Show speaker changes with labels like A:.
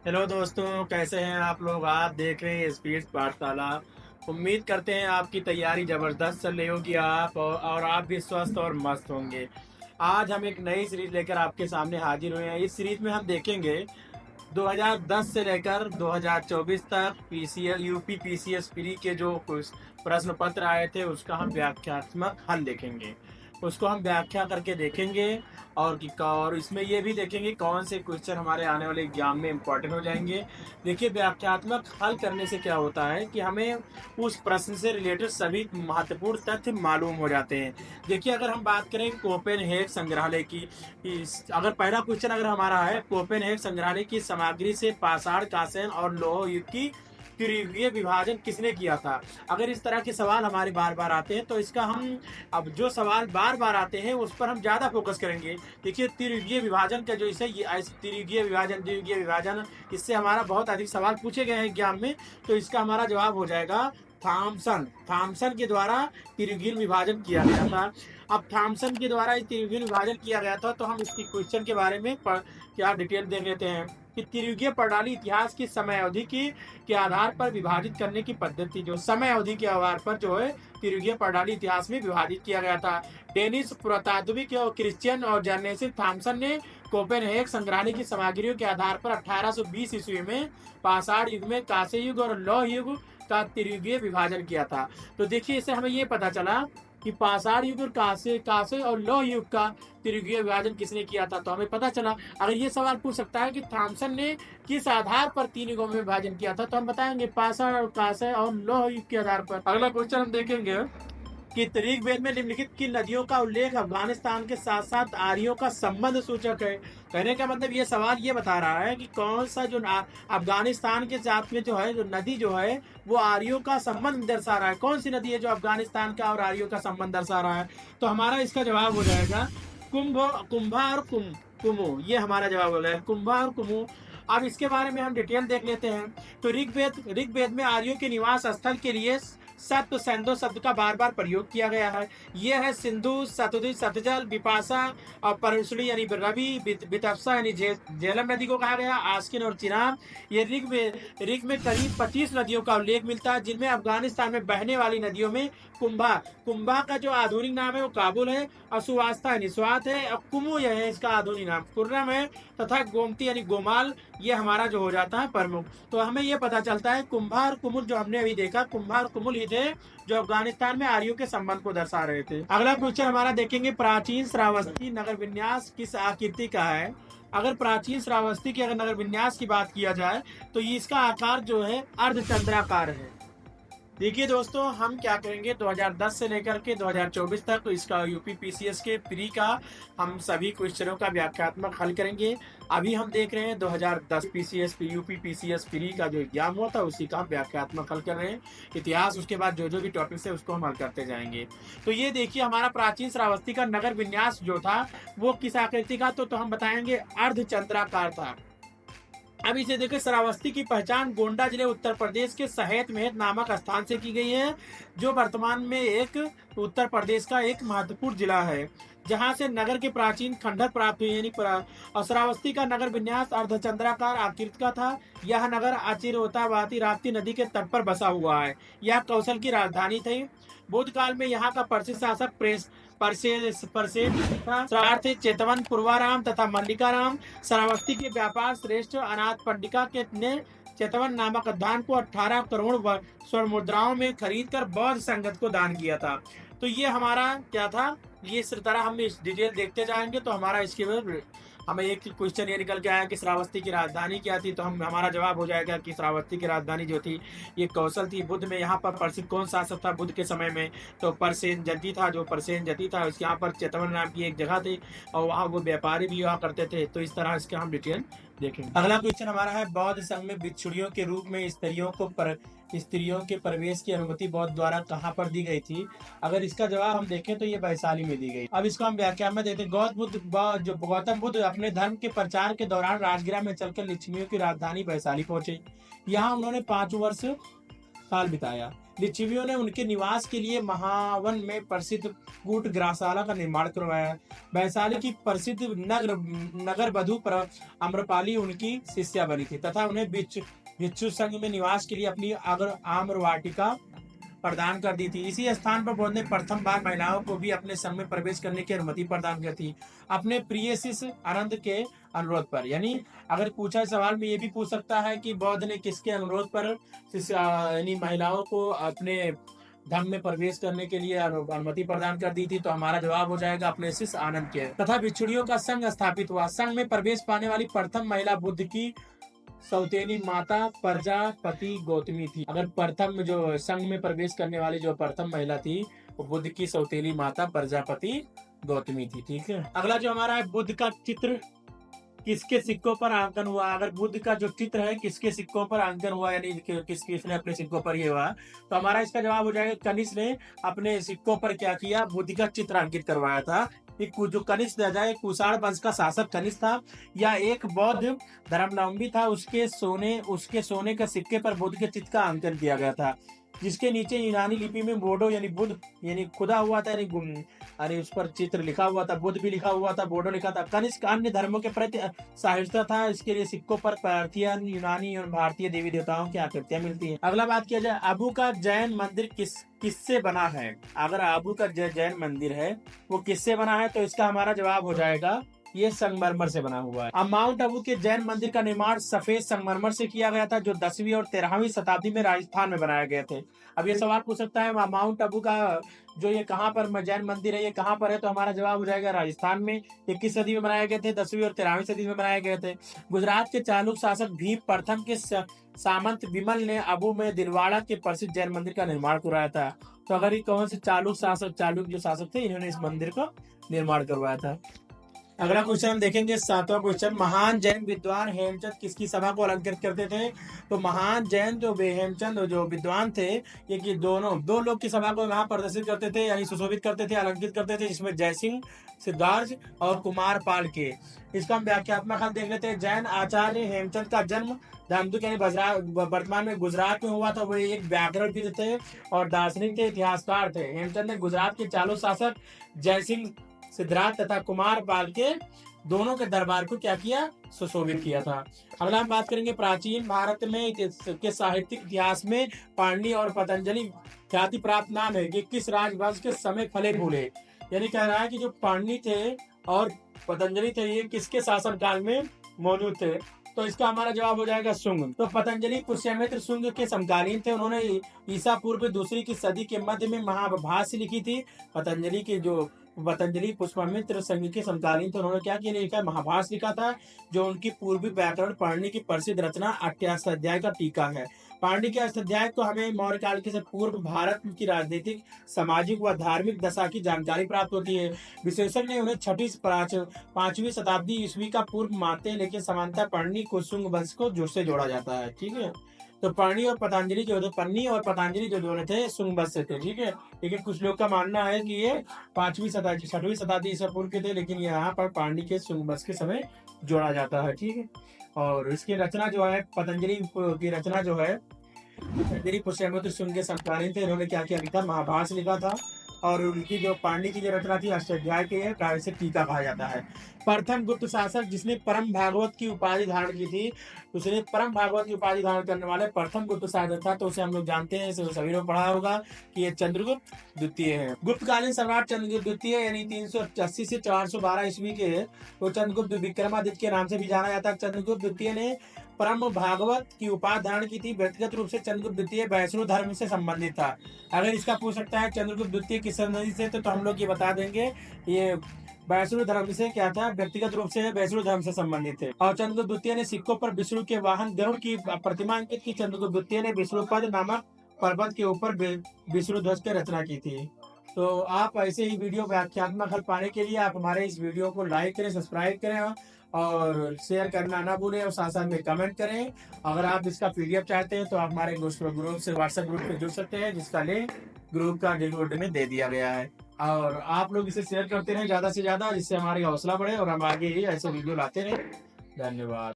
A: Hello दोस्तों, कैसे हैं आप लोग। आप देख रहे हैं स्पीड पाठशाला। उम्मीद करते हैं आपकी तैयारी ज़बरदस्त चल रही होगी आप और आप भी स्वस्थ और मस्त होंगे। आज हम एक नई सीरीज लेकर आपके सामने हाजिर हुए हैं। इस सीरीज में हम देखेंगे 2010 से लेकर 2024 तक पीसीएस यूपी पीसीएस प्री के जो कुछ प्रश्न पत्र आए थे उसका हम व्याख्यात्मक हल देखेंगे। उसको हम व्याख्या करके देखेंगे और इसमें ये भी देखेंगे कौन से क्वेश्चन हमारे आने वाले एग्जाम में इम्पोर्टेंट हो जाएंगे। देखिए, व्याख्यात्मक हल करने से क्या होता है कि हमें उस प्रश्न से रिलेटेड सभी महत्वपूर्ण तथ्य मालूम हो जाते हैं। देखिए, अगर हम बात करें कोपेनहेग संग्रहालय की, अगर पहला क्वेश्चन अगर हमारा है कोपेनहेग संग्रहालय की सामग्री से पाषाण कांस्य और लौह युग की त्रिविमीय विभाजन किसने किया था। अगर इस तरह के सवाल हमारे बार बार आते हैं तो इसका हम अब जो सवाल बार बार आते हैं उस पर हम ज्यादा फोकस करेंगे। देखिए, त्रिविमीय विभाजन का जो इसे त्रिविमीय विभाजन द्विविमीय विभाजन, इससे हमारा बहुत अधिक सवाल पूछे गए हैं एग्जाम में। तो इसका हमारा जवाब हो जाएगा थॉमसन। थॉमसन के द्वारा त्रिविमीय विभाजन किया गया था। अब थॉमसन के द्वारा त्रिविमीय विभाजन किया गया था तो हम इसकी क्वेश्चन के बारे में क्या डिटेल देख लेते हैं कि त्रिविमीय प्रणाली इतिहास की समय अवधि की के आधार पर विभाजित करने की पद्धति, जो समय अवधि के आधार पर जो है त्रिविमीय प्रणाली इतिहास में विभाजित किया गया था। डेनिस पुरातात्विक और क्रिश्चियन और जर्नेसिस थॉमसन ने कोपेनहेग संग्रहालय की सामग्रियों के आधार पर 1820 ईस्वी में पाषाण युग में कांस्य युग और लौह युग का त्रिविमीय विभाजन किया था। तो देखिए, इससे हमें ये पता चला कि पाषाण युग और कांस्य और लौह युग का त्रिविमीय विभाजन किसने किया था। तो हमें पता चला। अगर ये सवाल पूछ सकता है कि थॉमसन ने किस आधार पर तीन युगों में विभाजन किया था, तो हम बताएंगे पाषाण और कांस्य और लौह युग के आधार पर। अगला क्वेश्चन हम देखेंगे कि ऋग्वेद में निम्नलिखित किन नदियों का उल्लेख अफगानिस्तान के साथ साथ आर्यों का संबंध सूचक है। कहने का मतलब ये सवाल ये बता रहा है कि कौन सा जो अफगानिस्तान के साथ में जो है जो नदी जो है वो आर्यों का संबंध दर्शा रहा है। कौन सी नदी है जो अफगानिस्तान का और आर्यों का संबंध दर्शा रहा है। तो हमारा इसका जवाब हो जाएगा कुंभा और कुमु। ये हमारा जवाब हो जाएगा, कुंभा और कुमु। अब इसके बारे में हम डिटेल देख लेते हैं। तो ऋग्वेद में आर्यों के निवास स्थल के लिए सत्व सेंधु शब्द का बार बार प्रयोग किया गया है। यह है सिंधु, सतुदी, सतजल, बिपाशा और परशुड़ी यानी रवि, बितप्सा यानी झेलम नदी को कहा गया, आस्किन और चिनाब। ये ऋग में करीब 25 नदियों का उल्लेख मिलता है, जिनमें अफगानिस्तान में बहने वाली नदियों में कुंभा का जो आधुनिक नाम है वो काबुल है, और सुवास्ता यानी स्वात है, और कुमु यह है इसका आधुनिक नाम, कुर्रम है, तथा गोमती यानी गोमाल ये हमारा जो हो जाता है प्रमुख। तो हमें ये पता चलता है कुंभा और कुमुल जो हमने अभी देखा, कुंभा और कुमुल ही थे जो अफगानिस्तान में आर्यों के संबंध को दर्शा रहे थे। अगला क्वेश्चन हमारा देखेंगे, प्राचीन श्रावस्ती नगर विन्यास किस आकृति का है। अगर प्राचीन श्रावस्ती की अगर नगर विन्यास की बात किया जाए तो इसका आकार जो है अर्धचंद्राकार है। देखिए दोस्तों, हम क्या करेंगे 2010 से लेकर के 2024 तक तो इसका यूपी पीसीएस के प्री का हम सभी क्वेश्चनों का व्याख्यात्मक हल करेंगे। अभी हम देख रहे हैं 2010 पीसीएस यूपी पीसीएस प्री का जो एग्जाम हुआ था उसी का हम व्याख्यात्मक हल कर रहे हैं। इतिहास उसके बाद जो जो भी टॉपिक्स है उसको हम हल करते जाएंगे। तो ये देखिए, हमारा प्राचीन श्रावस्ती का नगर विन्यास जो था वो किस आकृति का, तो हम बताएंगे अर्धचंद्राकार था। अब इसे देखिए, श्रावस्ती की पहचान गोंडा जिले उत्तर प्रदेश के सहेत मेहत नामक स्थान से की गई है, जो वर्तमान में एक उत्तर प्रदेश का एक महत्वपूर्ण जिला है, जहां से नगर के प्राचीन खंडहर प्राप्त हुए यानी और श्रावस्ती का नगर विन्यास अर्धचंद्राकार आकृति का था। यह नगर अचिरोतावाती राप्ती नदी के तट पर बसा हुआ है। यह कौशल की राजधानी थी। बुद्ध काल में यहाँ का प्रसिद्ध शासक परसेन चेतवन पूर्वाराम तथा मल्लिकाराम श्रावस्ती के व्यापार श्रेष्ठ अनाथ पंडिका के ने चेतवन नामक दान को 18 करोड़ स्वर्ण मुद्राओं में खरीद कर बौद्ध संगत को दान किया था। तो ये हमारा क्या था, ये इस तरह हम इस डिटेल देखते जाएंगे तो हमारा इसके बाद हमें एक क्वेश्चन ये निकल के आया कि श्रावस्ती की राजधानी क्या थी। तो हमारा जवाब हो जाएगा कि श्रावस्ती की राजधानी जो थी ये कौशल थी। बुद्ध में यहाँ पर प्रसिद्ध कौन शासक था बुद्ध के समय में, तो परसेन जती था। जो परसेन जती था उसके यहाँ पर चेतवन नाम की एक जगह थी और वहाँ वो व्यापारी भी हुआ करते थे। तो इस तरह इसका हम डिटेल देखेंगे। अगला क्वेश्चन हमारा है, बौद्ध संघ में भिक्षुणियों के रूप में स्त्रियों के प्रवेश की अनुमति बौद्ध द्वारा कहाँ पर दी गई थी। अगर इसका जवाब हम देखें तो ये वैशाली में दी गई। अब इसको हम व्याख्या में देते हैं। गौतम बुद्ध अपने धर्म के प्रचार के दौरान राजगिरा में चलकर लिच्छवियों की राजधानी वैशाली पहुंचे। यहाँ उन्होंने 5 वर्ष साल बिताया। लिच्छवियों ने उनके निवास के लिए महावन में प्रसिद्ध कूट ग्रासाला का निर्माण करवाया। वैशाली की प्रसिद्ध नगर वधु पर अम्रपाली उनकी शिष्या बनी थी तथा उन्हें भिक्षु संघ में निवास के लिए अपनी आम्र वाटिका प्रदान कर दी थी। इसी स्थान पर बुद्ध ने प्रथम बार महिलाओं को भी अपने संघ में प्रवेश करने की अनुमति प्रदान की थी, अपने प्रिय शिष्य आनंद के अनुरोध पर। यानी अगर पूछा सवाल में ये भी पूछ सकता है कि बुद्ध ने किसके अनुरोध पर यानी महिलाओं को अपने धर्म में प्रवेश करने के लिए अनुमति प्रदान कर दी थी, तो हमारा जवाब हो जाएगा अपने शिष्य आनंद के। तथा भिक्षुणियों का संघ स्थापित हुआ। संघ में प्रवेश पाने वाली प्रथम महिला बुद्ध की सौतेली माता प्रजापति गौतमी थी। अगर प्रथम जो संघ में प्रवेश करने वाली जो प्रथम महिला थी वो बुद्ध की सौतेली माता प्रजापति गौतमी थी। ठीक है, अगला जो हमारा है, बुद्ध का चित्र किसके सिक्कों पर अंकन हुआ। अगर बुद्ध का जो चित्र है किसके सिक्कों पर अंकन हुआ, यानी किसने अपने सिक्कों पर ये हुआ, तो हमारा इसका जवाब हो जाएगा कनिष्क ने अपने सिक्कों पर क्या किया, बुद्ध का चित्र अंकित करवाया था। जो कनिष्क राजा कुषाण वंश का शासक कनिष्क था या एक बौद्ध धर्मावलंबी था, उसके सोने के सिक्के पर बुद्ध के चित्र का अंकन किया गया था, जिसके नीचे यूनानी लिपि में बोडो यानी बुद्ध यानी खुदा हुआ था, यानी उस पर चित्र लिखा हुआ था, बुद्ध भी लिखा हुआ था, बोडो लिखा था। कनिष्क अन्य धर्मों के प्रति सहिष्णुता था, इसके लिए सिक्कों पर पारथी यूनानी और भारतीय देवी देवताओं की आकृतियां मिलती हैं। अगला बात किया जाए, अबू का जैन मंदिर किससे बना है। अगर अबू का जैन मंदिर है वो किससे बना है, तो इसका हमारा जवाब हो जाएगा ये संगमरमर से बना हुआ है। अब माउंट आबू के जैन मंदिर का निर्माण सफेद संगमरमर से किया गया था, जो 10वीं और 13वीं शताब्दी में राजस्थान में बनाए गए थे। अब ये सवाल पूछ सकता है माउंट आबू का जो ये कहाँ पर जैन मंदिर है ये कहाँ पर है, तो हमारा जवाब हो जाएगा राजस्थान में। ये किस सदी में बनाए गए थे, 10वीं और 13वीं सदी में बनाए गए थे। गुजरात के चालुक्य शासक भीम प्रथम के सामंत विमल ने अबू में दिलवाड़ा के प्रसिद्ध जैन मंदिर का निर्माण कराया था। तो अगर ये कौन से चालुक्य जो शासक थे, इन्होंने इस मंदिर का निर्माण करवाया था। अगला क्वेश्चन हम देखेंगे, 7वां क्वेश्चन, महान जैन विद्वान हेमचंद किसकी सभा को अलंकृत करते थे। तो महान जैन जो हेमचंद जो विद्वान थे, ये कि दो लोग की सभा को यहाँ प्रदर्शित करते थे, यानी सुशोभित करते थे, अलंकृत करते थे, जिसमें जयसिंह सिद्धार्थ और कुमार पाल के। इसका हम व्याख्यात्मक हल देख लेते हैं। जैन आचार्य हेमचंद का जन्म धामदुक यानी वर्तमान में गुजरात में हुआ था। वो एक व्याकरणविद थे और दार्शनिक थे, इतिहासकार थे। हेमचंद ने गुजरात के चालुक्य शासक जयसिंह सिद्धार्थ तथा कुमार पाल के दोनों के दरबार को क्या किया, सुशोभित किया था। अगला हम बात करेंगे, प्राचीन भारत में के साहित्यिक इतिहास में पाणिनि और पतंजलि ख्याति प्राप्त नाम है कि किस राजवंश के समय फले फूले। यानी कह रहा है कि जो पाणिनि थे और पतंजलि थे ये किसके शासन काल में मौजूद थे, तो इसका हमारा जवाब हो जाएगा शुंग। तो पतंजलि पुष्यमित्र शुंग के समकालीन थे। उन्होंने ईसा पूर्व 2वीं की सदी के मध्य में महाभाष्य लिखी थी। पतंजलि पुष्यमित्र संघ के समकालीन थे। उन्होंने क्या किया, लिखा, महाभाष्य लिखा था, जो उनकी पूर्वी व्याकरण पाणिनि की प्रसिद्ध रचना अष्टाध्यायी का टीका है। पाणिनि के अष्टाध्यायी को हमें मौर्य काल के से पूर्व भारत की राजनीतिक, सामाजिक व धार्मिक दशा की जानकारी प्राप्त होती है। विशेषज्ञ ने उन्हें 5वीं शताब्दी ईस्वी का पूर्व मानते हैं, लेकिन समानता पाणिनि को शुंग वंश को से जोड़ा जाता है। ठीक है, तो पाणिनि और पतंजलि जो दोनों थे शुंग वंश से थे। ठीक है, लेकिन कुछ लोग का मानना है कि ये 6वीं शताब्दी ईसा पूर्व के थे, लेकिन यहाँ पर पाणिनि के शुंग वंश के समय जोड़ा जाता है। ठीक है, और इसकी रचना जो है पतंजलि की रचना जो है पतंजलि पुष्यमित्र शुंग के समकालीन थे। इन्होंने क्या किया, लिखा, महाभाष्य लिखा था, और उनकी जो पाणिनि की जो रचना थी अष्टाध्यायी के से टीका कहा जाता है। प्रथम गुप्त शासक जिसने परम भागवत की उपाधि धारण की थी, उसने परम भागवत की उपाधि धारण करने वाले प्रथम गुप्त शासक था, तो उसे हम लोग जानते हैं, सभी ने पढ़ा होगा कि ये चंद्रगुप्त द्वितीय है। गुप्तकालीन सम्राट चंद्रगुप्त द्वितीय यानी 380 से 412 ईस्वी के, तो चंद्रगुप्त विक्रमादित्य के नाम से भी जाना जाता है। चंद्रगुप्त द्वितीय ने परम भागवत की उपाधि धारण की थी। व्यक्तिगत रूप से चंद्रगुप्त द्वितीय वैष्णव धर्म से संबंधित था। अगर इसका पूछ सकता है चंद्रगुप्त द्वितीय किस संबंधी से, तो हम लोग ये बता देंगे, ये वैष्णव धर्म से क्या था, व्यक्तिगत रूप से वैष्णव धर्म से संबंधित थे। और चंद्रगुप्त द्वितीय ने सिक्कों पर विष्णु के वाहन गरुड़ की प्रतिमा अंकित की। चंद्रगुप्त द्वितीय ने विष्णुपद नामक पर्वत के ऊपर विष्णु ध्वज की रचना की थी। तो आप ऐसे ही वीडियो व्याख्यात्मक हल पाने के लिए आप हमारे इस वीडियो को लाइक करें, सब्सक्राइब करें और शेयर करना ना भूलें, और साथ साथ में कमेंट करें। अगर आप इसका PDF चाहते हैं तो आप हमारे ग्रुप से व्हाट्सएप ग्रुप पे जुड़ सकते हैं, जिसका लिंक ग्रुप का डिस्क्रिप्शन में दे दिया गया है। और आप लोग इसे शेयर करते रहें ज़्यादा से ज़्यादा, जिससे हमारी हौसला बढ़े और हम आगे ही ऐसे वीडियो लाते रहें। धन्यवाद।